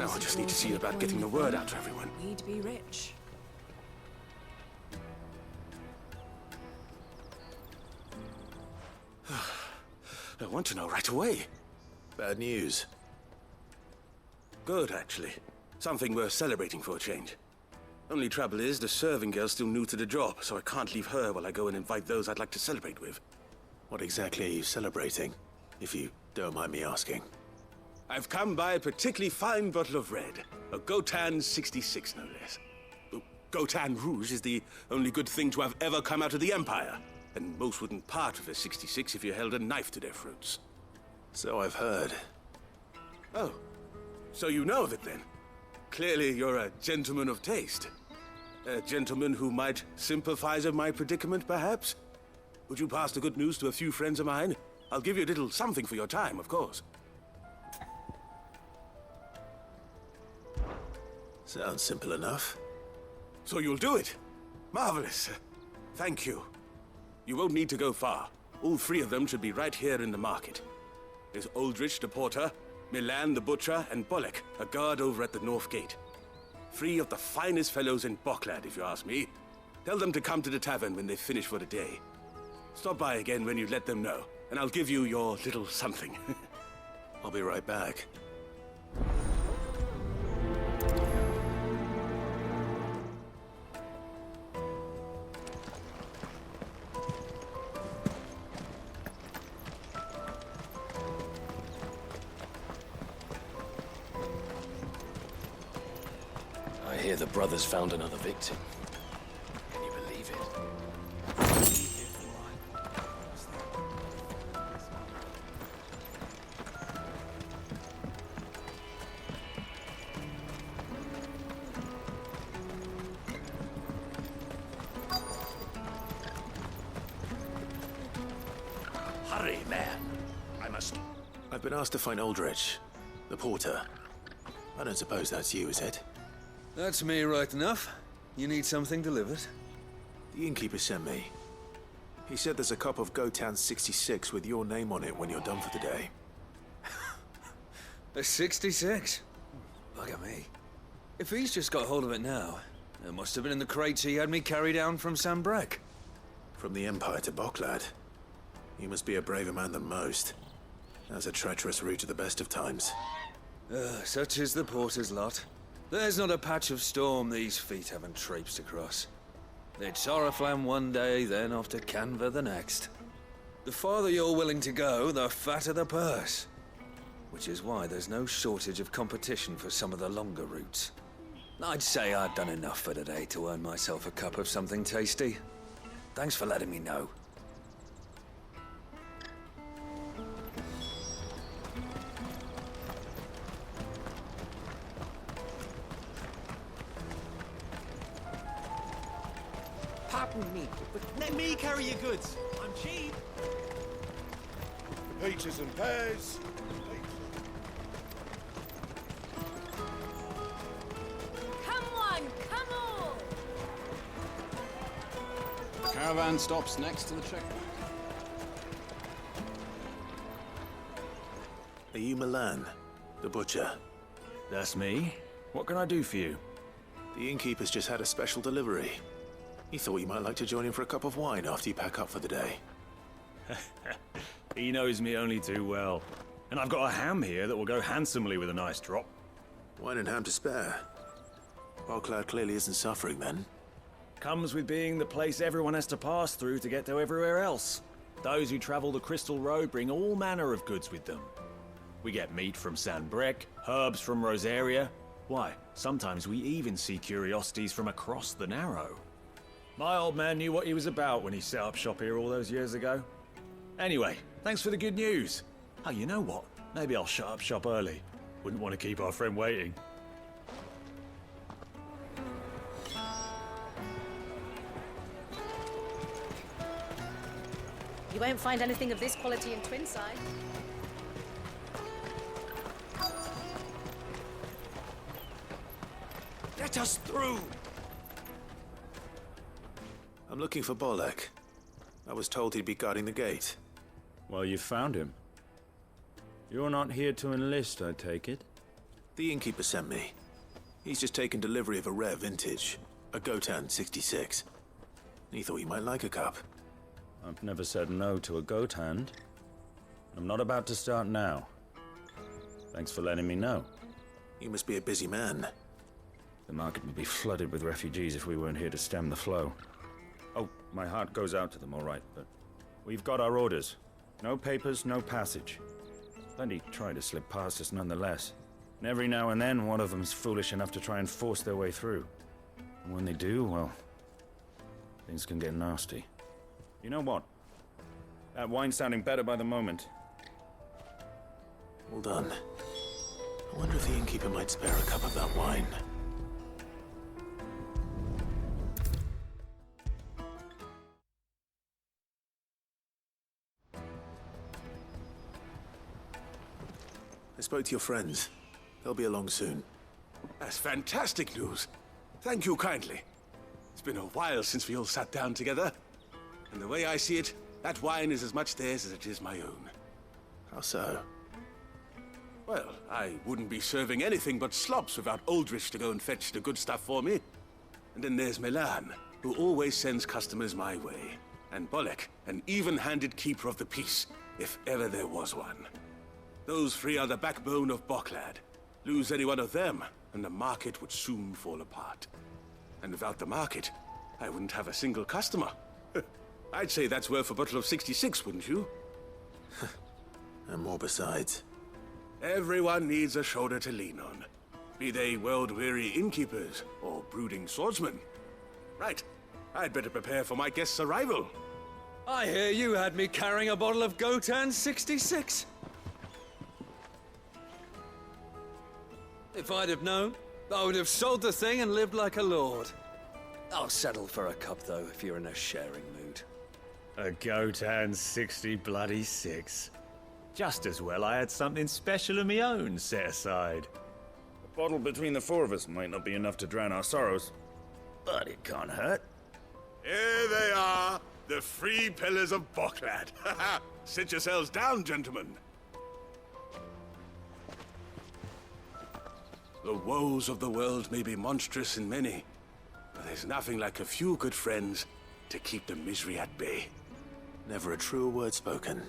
Now I just need to see about getting the word out to everyone. We'd be rich. I want to know right away. Bad news. Good, actually. Something worth celebrating for a change. Only trouble is, the serving girl's still new to the job, so I can't leave her while I go and invite those I'd like to celebrate with. What exactly are you celebrating, if you don't mind me asking? I've come by a particularly fine bottle of red. A Gotan 66, no less. Gotan Rouge is the only good thing to have ever come out of the Empire. And most wouldn't part with a 66 if you held a knife to their throats. So I've heard. Oh, so you know of it then? Clearly you're a gentleman of taste. A gentleman who might sympathize with my predicament, perhaps? Would you pass the good news to a few friends of mine? I'll give you a little something for your time, of course. Sounds simple enough. So you'll do it? Marvelous. Thank you. You won't need to go far. All three of them should be right here in the market. There's Aldrich the porter, Milan the butcher, and Bolek, a guard over at the north gate. Three of the finest fellows in Boklad, if you ask me. Tell them to come to the tavern when they finish for the day. Stop by again when you let them know, and I'll give you your little something. I'll be right back. I hear the brothers found another victim. Can you believe it? Hurry, man. I must... I've been asked to find Aldrich, the porter. I don't suppose that's you, is it? That's me right enough. You need something delivered? The innkeeper sent me. He said there's a cup of Gotan 66 with your name on it when you're done for the day. A 66? Look at me. If he's just got hold of it now, it must have been in the crates he had me carry down from Sambrek. From the Empire to Boklad. You must be a braver man than most. That's a treacherous route at the best of times. Such is the porter's lot. There's not a patch of storm these feet haven't traipsed across. It's Oriflamme one day, then off to Canva the next. The farther you're willing to go, the fatter the purse. Which is why there's no shortage of competition for some of the longer routes. I'd say I'd done enough for today to earn myself a cup of something tasty. Thanks for letting me know. Pardon me, but let me carry your goods. I'm cheap. Peaches and pears. Come on, come on! The caravan stops next to the checkpoint. Are you Milan, the butcher? That's me. What can I do for you? The innkeeper's just had a special delivery. He thought you might like to join him for a cup of wine after you pack up for the day. He knows me only too well. And I've got a ham here that will go handsomely with a nice drop. Wine and ham to spare. Boklad clearly isn't suffering then. Comes with being the place everyone has to pass through to get to everywhere else. Those who travel the Crystal Road bring all manner of goods with them. We get meat from Sanbrek, herbs from Rosaria. Why, sometimes we even see curiosities from across the Narrow. My old man knew what he was about when he set up shop here all those years ago. Anyway, thanks for the good news. Oh, you know what? Maybe I'll shut up shop early. Wouldn't want to keep our friend waiting. You won't find anything of this quality in Twinside. Let us through! I'm looking for Bolek. I was told he'd be guarding the gate. Well, you found him. You're not here to enlist, I take it? The innkeeper sent me. He's just taken delivery of a rare vintage, a Gotan 66. He thought you might like a cup. I've never said no to a goat hand. I'm not about to start now. Thanks for letting me know. You must be a busy man. The market would be flooded with refugees if we weren't here to stem the flow. Oh, my heart goes out to them, all right, but we've got our orders. No papers, no passage. Plenty try to slip past us nonetheless. And every now and then, one of them's foolish enough to try and force their way through. And when they do, well, things can get nasty. You know what? That wine's sounding better by the moment. Well done. I wonder if the innkeeper might spare a cup of that wine. I spoke to your friends. They'll be along soon. That's fantastic news. Thank you kindly. It's been a while since we all sat down together. And the way I see it, that wine is as much theirs as it is my own. How so? Well, I wouldn't be serving anything but slops without Aldrich to go and fetch the good stuff for me. And then there's Milan, who always sends customers my way. And Bolek, an even-handed keeper of the peace, if ever there was one. Those three are the backbone of Boklad. Lose any one of them, and the market would soon fall apart. And without the market, I wouldn't have a single customer. I'd say that's worth a bottle of 66, wouldn't you? And more besides. Everyone needs a shoulder to lean on. Be they world-weary innkeepers or brooding swordsmen. Right. I'd better prepare for my guest's arrival. I hear you had me carrying a bottle of Gotan 66. If I'd have known, I would have sold the thing and lived like a lord. I'll settle for a cup, though, if you're in a sharing mood. A Gotan 60 bloody 6. Just as well I had something special of my own set aside. A bottle between the four of us might not be enough to drown our sorrows, but it can't hurt. Here they are, the three pillars of Boklad. Sit yourselves down, gentlemen. The woes of the world may be monstrous and many, but there's nothing like a few good friends to keep the misery at bay. Never a truer word spoken.